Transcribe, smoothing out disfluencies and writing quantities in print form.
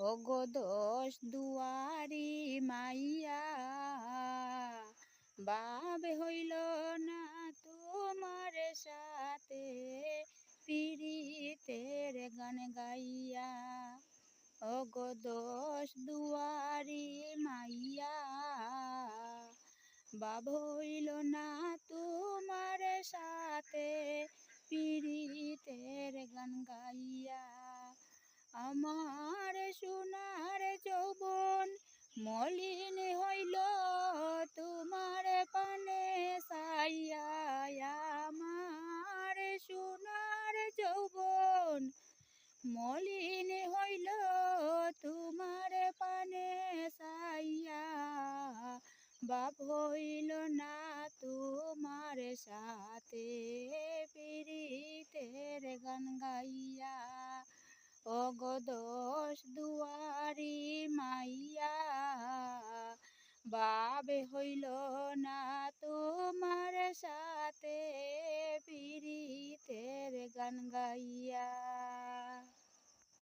ওগো দোষ দুয়ারি মাইয়া, বাব হইল না তোমার সাথে, পীড়িতের গান গাইয়া। ওগো দোষ দুয়ারি মাইয়া, বাব হইল না তোমার সাথে, পীড়িতের গান গাইয়া। আমার সোনার যৌবন মলিন হইল তোমার পানে চাইয়া। আমার সোনার যৌবন মলিন হইল তোমার পানে চাইয়া, বাপ হইল না তোমার সাথে, পীড়িতের গান গাইয়া। ওগো দোষ দুয়ারি মাইয়া, বাবে হইল না তোমার সাথে, পীড়িতের গান গাইয়া।